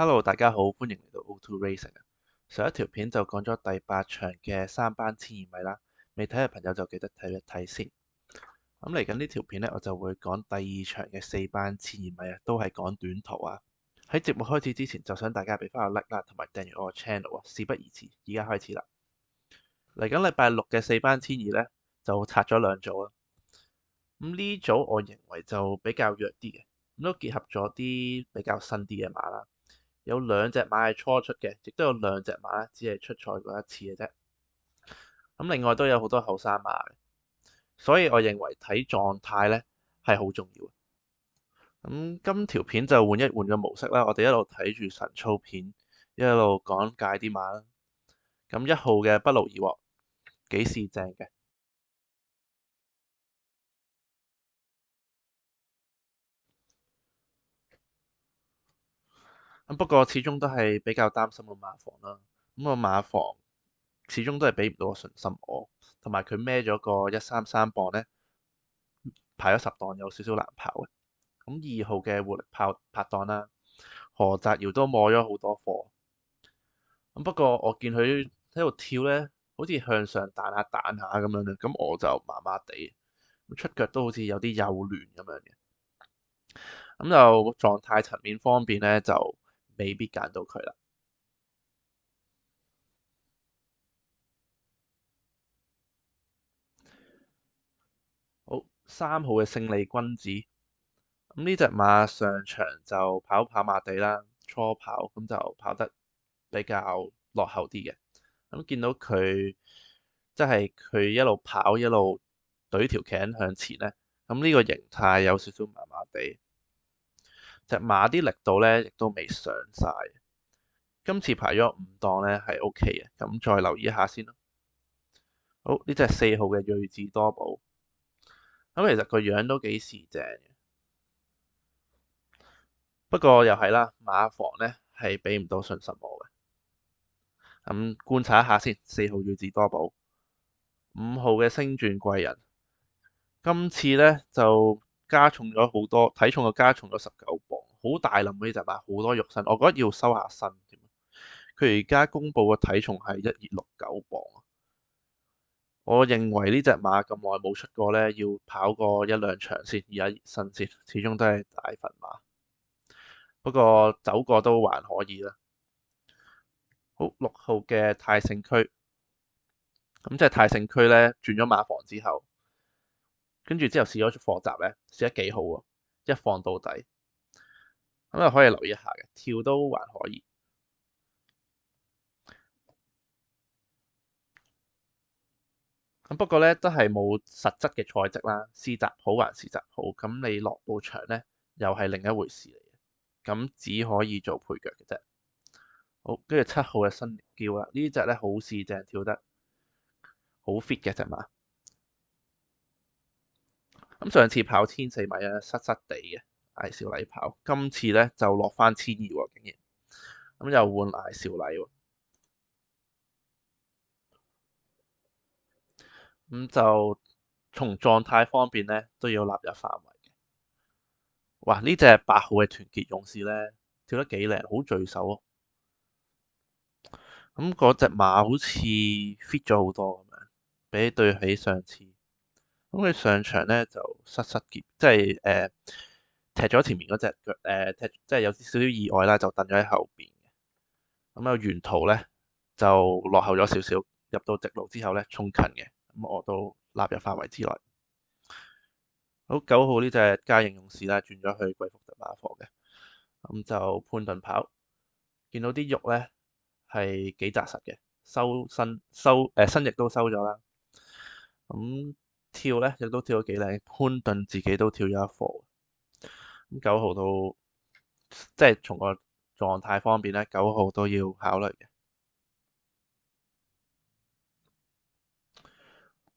Hello，大家好，歡迎嚟到 O2 Racing 啊！上一條片就講咗第8場嘅3班1200米啦，未睇嘅朋友就記得睇一睇先。咁嚟緊呢條片呢，我就會講第2場嘅4班1200米啊，都係講短途啊。喺節目開始之前，就想大家俾翻個 like 啦，同埋訂閱我個 channel 啊，事不宜遲，而家開始啦。嚟緊禮拜六嘅4班1200呢，就拆咗兩組啦。咁呢組我認為就比較弱啲嘅，咁都結合咗啲比較新啲嘅馬啦。有兩隻馬係初出嘅，亦都有兩隻馬咧，只係出賽過一次嘅啫。咁另外都有好多後生馬嘅，所以我認為睇狀態咧係好重要嘅。咁今條片就換一換個模式啦，我哋一路睇住神操片，一路講解啲馬啦。咁1號嘅不勞而獲，幾時正嘅？咁不過始終都係比較擔心個馬房啦。咁個馬房始終都係俾唔到個信心我，同埋佢孭咗個133磅咧，排咗10檔有少少難跑嘅。咁2號嘅活力炮拍檔啦，何澤堯都摸咗好多貨。咁不過我見佢喺度跳咧，好似向上彈下彈下咁樣嘅，咁我就麻麻地，出腳都好似有啲幼嫩咁樣嘅。咁就狀態層面方面咧，就未必揀到佢啦。好，3號嘅勝利君子。咁呢隻馬上場就跑馬地啦，初跑咁就跑得比較落後啲嘅。咁見到佢即係佢一路跑一路懟條頸向前咧，咁呢個形態有少少麻麻地。隻馬啲力度咧亦都未上晒。今次排咗5檔咧係 OK 嘅，咁再留意一下先咯。好，呢隻4號嘅睿智多寶，咁其實個樣都幾時正嘅，不過又係啦，馬房咧係俾唔到信心我嘅。咁觀察一下先，4號睿智多寶，5號嘅星鑽貴人。今次咧就加重咗好多，體重就加重咗19磅，好大冧呢隻馬，好多肉身，我覺得要收下身添。佢而家公布嘅體重係169磅，我認為呢隻馬咁耐冇出過咧，要跑過一兩場先，而家熱身先，始終都係大份馬。不過走過都還可以啦。好，6號嘅泰盛區，咁即係泰盛區咧轉咗馬房之後。跟住之後試咗課習咧，試得幾好喎，一放到底，咁又可以留意一下嘅，跳都還可以。咁不過咧都係冇實質嘅賽績啦，試習好還是習好，咁你落到場咧又係另一回事嚟嘅，咁只可以做配腳嘅啫。好，跟住7號嘅新力嬌啦，呢隻咧好似正，跳得好 fit 嘅隻馬。咁上次跑1400米啊，濕濕地嘅艾少禮跑，今次咧就落翻1200喎，竟然，咁又換艾少禮喎。咁就從狀態方面咧都要納入範圍嘅。哇！呢隻8號嘅團結勇士咧跳得幾靚，好聚手啊！咁嗰隻馬好似 fit 咗好多咁樣，比起對起上次。咁佢上場咧就失結，即係踢咗前面嗰隻腳，踢即係有少少意外啦，就蹬咗喺後邊嘅。咁啊沿途咧就落後咗少少，入到直路之後咧衝近嘅，咁我都納入範圍之內。好，9號呢隻嘉應勇士啦，轉咗去貴福特馬房嘅，咁就潘頓跑，見到啲肉咧係幾紮實嘅，身翼都收咗啦，咁跳咧亦都跳得幾靚，潘頓自己都跳咗一課，咁9號都即係從個狀態方面咧，9號都要考慮嘅。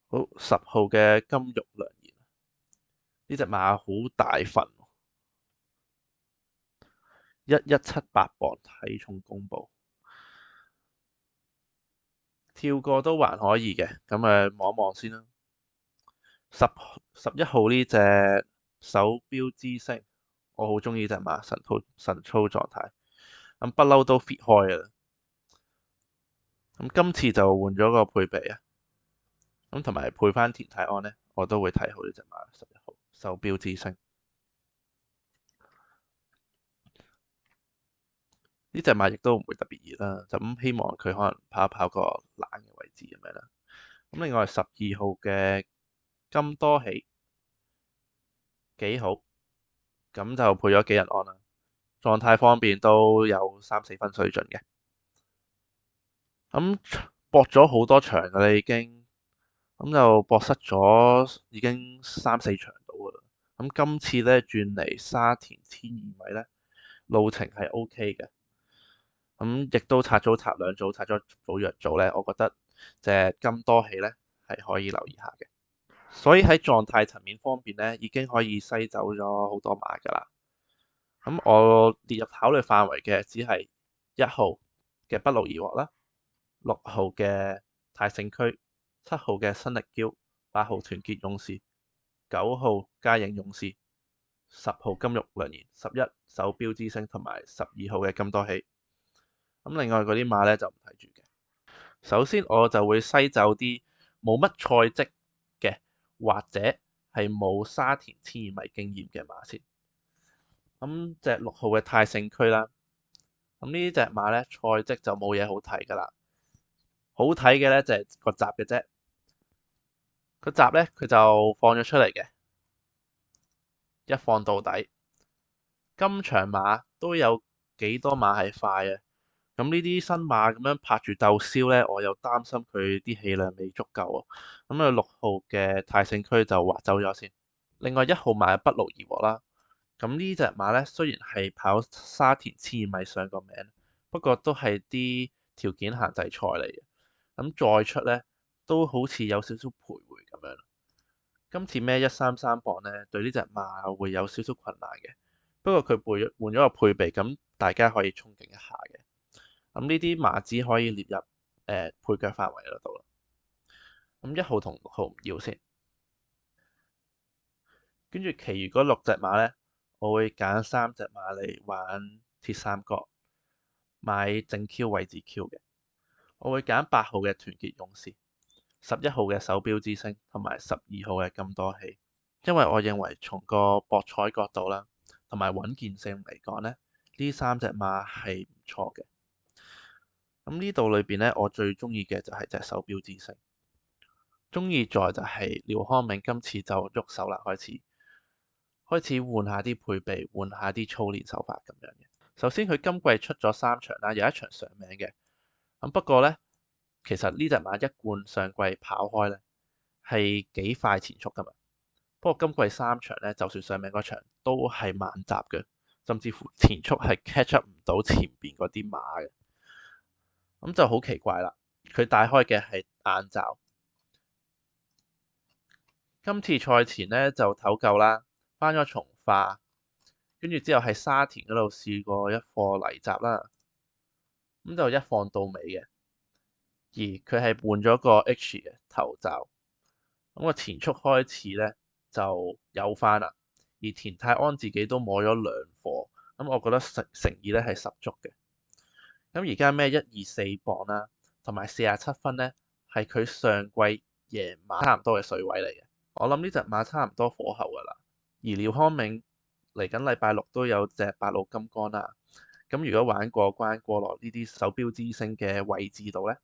好，10號嘅金玉良言，呢隻馬好大份，1178磅體重公佈。跳過都還可以嘅，咁望一望先啦。11號呢隻手錶之星，我好中意隻馬，神操狀態。咁不嬲都 fit 開嘅啦。咁今次就換咗個配備啊，咁同埋配翻田泰安咧，我都會睇好呢隻馬11號手錶之星。呢隻馬亦都唔會特別熱啦，就咁希望佢可能跑一跑個冷嘅位置咁樣啦。咁另外12號嘅金多喜幾好，咁就配咗幾日安啦，狀態方面都有3、4分水準嘅。咁搏咗好多場㗎啦已經，咁就搏失咗已經3、4場到㗎啦。咁今次咧轉嚟沙田1200米咧，路程係 OK 嘅。咁亦都拆咗兩組，拆咗組弱組咧，我覺得隻金多喜咧係可以留意下嘅。所以喺狀態層面方面咧，已經可以篩走咗好多馬㗎啦。咁我列入考慮範圍嘅只係1號嘅北路怡獲啦，6號嘅泰盛區，7號嘅新力嬌，8號團結勇士，9號嘉應勇士，10號金玉良言，11手錶之星同埋12號嘅金多喜。咁另外嗰啲馬咧就唔睇住嘅。首先我就會篩走啲冇乜賽績嘅，或者係冇沙田1200米經驗嘅馬先。咁隻6號嘅泰盛區啦，咁呢隻馬咧賽績就冇嘢好睇㗎啦。好睇嘅咧就係個閘嘅啫，個閘咧佢就放咗出嚟嘅，一放到底。今場馬都有幾多馬係快嘅，咁呢啲新馬咁樣拍住鬥燒咧，我又擔心佢啲氣量未足夠啊。咁啊6號嘅泰盛區就劃走咗先。另外1號馬北路怡獲啦，咁呢隻馬咧雖然係跑沙田1200米上個名，不過都係啲條件限制賽嚟嘅。咁再出咧都好似有少少徘徊咁樣。今次孭133磅咧，對呢隻馬會有少少困難嘅。不過佢換咗個配備，咁大家可以憧憬一下嘅。咁呢啲馬子可以列入配腳範圍嗰度啦。咁1號同6號唔要先，跟住其餘嗰6隻馬咧，我會揀3隻馬嚟玩鐵三角，買正 Q 位置 Q 嘅。我會揀8號嘅團結勇士、11號嘅手錶之星同埋12號嘅金多喜，因為我認為從個博彩角度啦，同埋穩健性嚟講咧，呢3隻馬係唔錯嘅。咁呢度裏邊咧，我最中意嘅就係隻手錶之星，中意在就係廖康銘今次就喐手啦，開始換下啲配備，換下啲操練手法咁樣嘅。首先佢今季出咗3場啦，有一場上名嘅。咁不過咧，其實呢隻馬一貫上季跑開咧係幾快前速噶嘛。不過今季3場咧，就算上名嗰場都係慢閘嘅，甚至乎前速係 catch up 唔到前邊嗰啲馬嘅。咁就好奇怪啦，佢帶開嘅係硬罩。今次賽前咧就唞夠啦，返咗從化，跟住之後喺沙田嗰度試過一課泥閘啦，咁就一放到尾嘅。而佢係換咗個 H 嘅頭罩，咁個前速開始咧就有返啦。而田泰安自己都摸咗2課，咁我覺得誠意咧係十足嘅。咁而家咩124磅啦，同埋47分咧，係佢上季贏馬差唔多嘅水位嚟嘅。我諗呢隻馬差唔多火候㗎啦。而廖康銘嚟緊禮拜6都有隻8路金剛啦。咁如果玩過關過落呢啲手錶之星嘅位置度咧，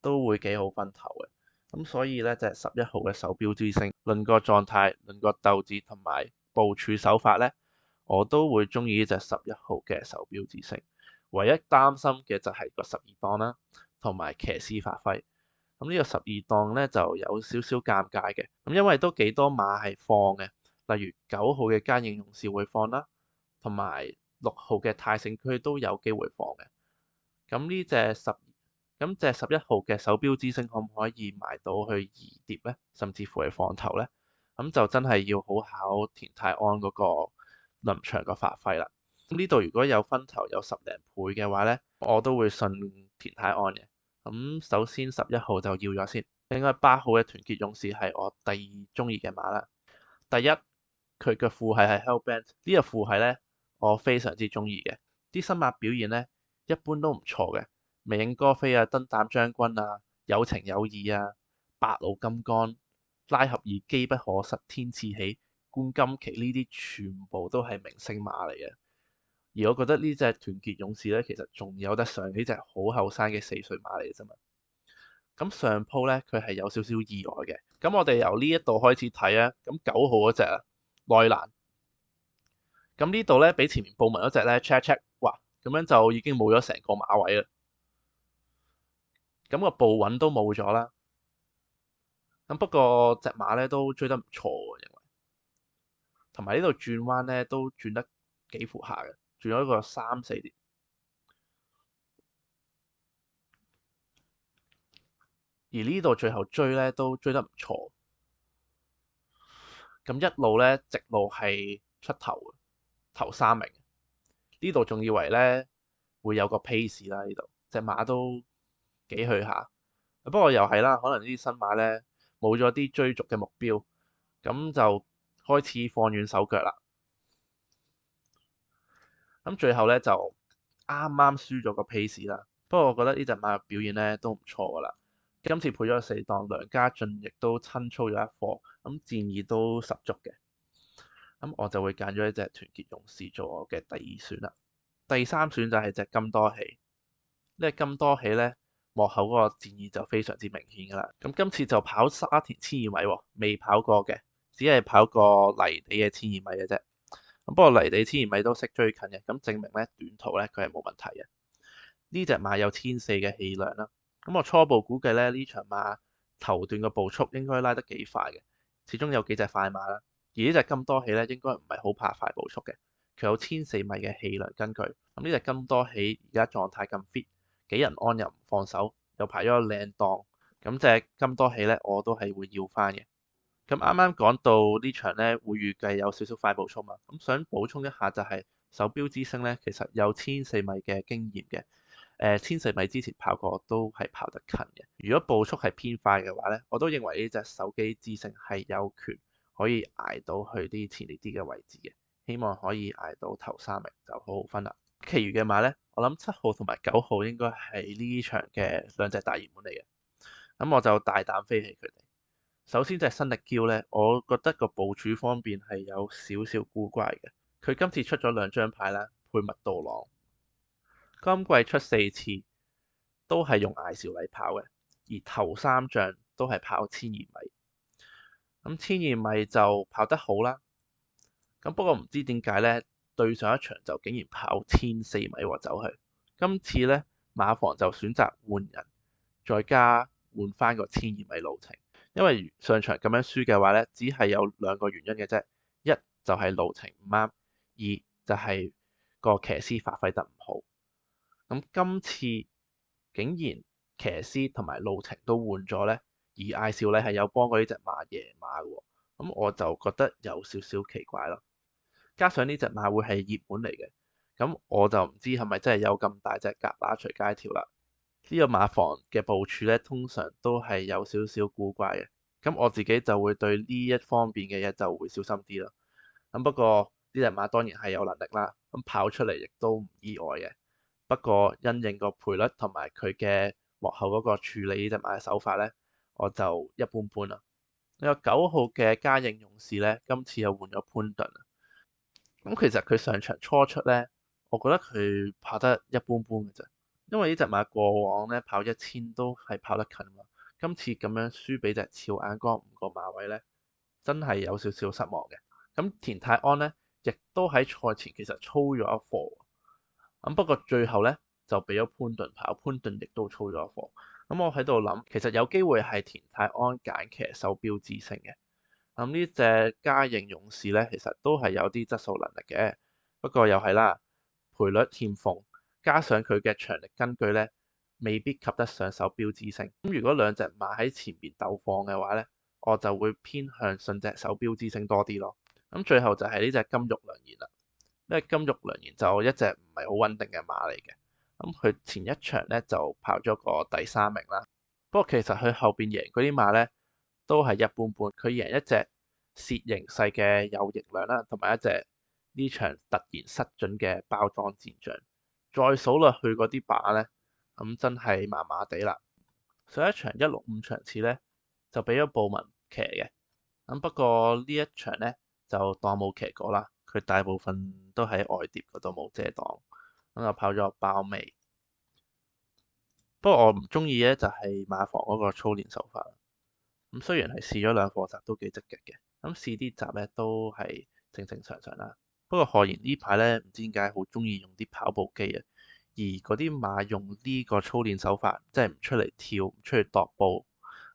都會幾好分頭嘅。咁所以咧，隻11號嘅手錶之星，論個狀態、論個鬥志同埋部署手法咧，我都會中意呢隻11號嘅手錶之星。唯一擔心嘅就係個12檔啦，同埋騎師發揮。咁呢個12檔咧就有少少尷尬嘅。咁因為都幾多馬係放嘅，例如9號嘅嘉應勇士會放啦，同埋6號嘅泰盛區都有機會放嘅。咁隻11號嘅手錶之星可唔可以埋到去2碟咧？甚至乎係放頭咧？咁就真係要好考田泰安嗰個臨場個發揮啦。咁呢度如果有分頭有10零倍嘅話咧，我都會信田泰安嘅。咁首先11號就要咗先。另外8號嘅團結勇士係我第2中意嘅馬啦。第一，佢嘅父系係 Hellbent，呢個父系咧我非常之中意嘅。啲新馬表現咧一般都唔錯嘅。美影歌飛啊、燈膽將軍啊、有情有義啊、白鹿金剛、拉合爾機不可失、天賜喜、觀今期呢啲全部都係明星馬嚟嘅。而我覺得呢隻團結勇士咧，其實仲有得上呢隻好後生嘅4歲馬嚟嘅啫嘛。咁上鋪咧，佢係有少少意外嘅。咁我哋由呢一度開始睇啊。咁9號嗰隻啊，內欄。咁呢度咧，俾前面報文嗰隻咧 check check，哇，咁樣就已經冇咗成個馬位啦。咁個步穩都冇咗啦。咁不過隻馬咧都追得唔錯喎，認為。同埋呢度轉彎咧都轉得幾乎下嘅，轉咗一個3、4年。而呢度最後追咧都追得唔錯。咁一路咧直路係出頭3名。呢度仲以為咧會有個 pace 啦，呢度隻馬都幾去下。不過又係啦，可能呢啲新馬咧冇咗啲追逐嘅目標，咁就開始放軟手腳啦。咁最後咧就啱啱輸咗個 pace 啦。不過我覺得呢隻馬嘅表現咧都唔錯噶啦。今次配咗4檔，梁家俊亦都親操咗一課，咁戰意都十足嘅。咁我就會揀咗一隻團結勇士做我嘅第2選啦。第3選就係隻金多喜。呢隻金多喜咧，幕後嗰個戰意就非常之明顯㗎啦。咁今次就跑沙田1000米喎，未跑過嘅，只係跑過泥地嘅1000米嘅啫。咁不過泥地1000米都識追近嘅，咁證明咧短途咧佢係冇問題嘅。呢隻馬有1400嘅氣量啦。咁我初步估計咧呢場馬頭段嘅步速應該拉得幾快嘅，始終有幾隻快馬啦。而呢隻金多喜咧應該唔係好怕快步速嘅，佢有1400米嘅氣量根據。咁呢隻金多喜而家狀態咁 fit，幾人安又唔放手，又排咗個靚檔，咁隻金多喜咧我都係會要翻嘅。咁啱啱講到呢場咧會預計有少少快步速嘛，咁想補充一下就係手錶之星咧其實有1400米嘅經驗嘅。1400米之前跑過都係跑得近嘅。如果步速係偏快嘅話咧，我都認為呢隻手機之星係有權可以捱到去啲前列啲嘅位置嘅。希望可以捱到頭3名就好好分啦。其餘嘅馬咧，我諗7號同埋9號應該係呢場嘅2隻大熱門嚟嘅。咁我就大膽飛起佢哋。首先隻新力嬌咧，我覺得個部署方面係有少少古怪嘅。佢今次出咗2張牌啦，配麥道朗。今季出4次都係用艾兆禮跑嘅，而頭3仗都係跑1200米。咁1200米就跑得好啦。咁不過唔知點解咧，對上一場就竟然跑1400米喎走去。今次咧馬房就選擇換人，再加換翻個1200米路程。因為上場咁樣輸嘅話咧，只係有2個原因嘅啫。一就係路程唔啱，二就係個騎師發揮得唔好。咁今次竟然騎師同埋路程都換咗咧，而艾兆禮係有幫過呢隻馬贏馬嘅喎，咁我就覺得有少少奇怪咯。加上呢隻馬會係熱門嚟嘅，咁我就唔知係咪真係有咁大隻蛤乸隨街跳啦。呢個馬房嘅部署咧，通常都係有少少古怪嘅，咁我自己就會對呢一方面嘅嘢就會小心啲咯。咁不過呢隻馬當然係有能力啦，咁跑出嚟亦都唔意外嘅。不過因應個賠率同埋佢嘅幕後嗰個處理呢隻馬嘅手法咧，我就一般般啦。呢個9號嘅嘉應勇士咧，今次又換咗潘頓。咁其實佢上場初出咧，我覺得佢跑得一般般嘅啫。因為呢隻馬過往咧跑1000都係跑得近嘛，今次咁樣輸俾隻俏眼光5個馬位咧，真係有少少失望嘅。咁田泰安咧，亦都喺賽前其實操咗一課，咁不過最後咧就俾咗潘頓跑，潘頓亦都操咗一課。咁我喺度諗，其實有機會係田泰安揀騎手錶之星嘅。咁呢隻嘉應勇士咧，其實都係有啲質素能力嘅，不過又係啦，賠率欠奉，加上佢嘅長力根據咧，未必及得上手錶之星。咁如果2隻馬喺前面鬥放嘅話咧，我就會偏向信隻手錶之星多啲咯。咁最後就係呢隻金玉良言啦。因為金玉良言就一隻唔係好穩定嘅馬嚟嘅。咁佢前一場咧就跑咗個第3名啦。不過其實佢後邊贏嗰啲馬咧都係一般般。佢贏一隻薛形勢嘅有形量啦，同埋一隻呢場突然失準嘅包裝戰將。再數落去嗰啲靶呢，咁真係麻麻地啦。上一場165場次呢，就俾咗布文騎嘅，咁不過呢一場呢，就當冇騎過啦，佢大部分都喺外碟嗰度冇遮擋，咁就跑咗包尾。不過我唔中意咧就係馬房嗰個操練手法。咁雖然係試咗兩課習都幾積極嘅，咁試啲習咧都係正正常常啦。不過何然呢排咧唔知點解好中意用啲跑步機啊，而嗰啲馬用呢個操練手法，即係唔出嚟跳，唔出去踱步，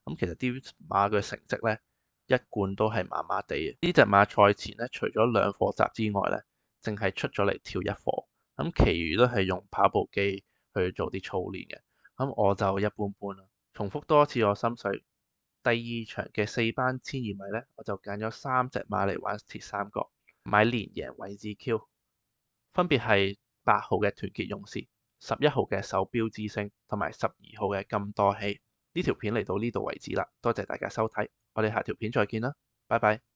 咁其實啲馬嘅成績咧一貫都係麻麻地嘅。呢隻馬賽前咧除咗兩課習之外咧，淨係出咗嚟跳一課，咁其餘都係用跑步機去做啲操練嘅。咁我就一般般啦。重複多次我心水。第二場嘅4班1200米呢，我就揀咗3隻馬嚟玩鐵三角，買連贏韋志 Q，分別係8號嘅團結勇士、11號嘅手錶之星同埋12號嘅金多希。呢條片嚟到呢度為止啦，多謝大家收睇，我哋下條片再見啦，拜拜。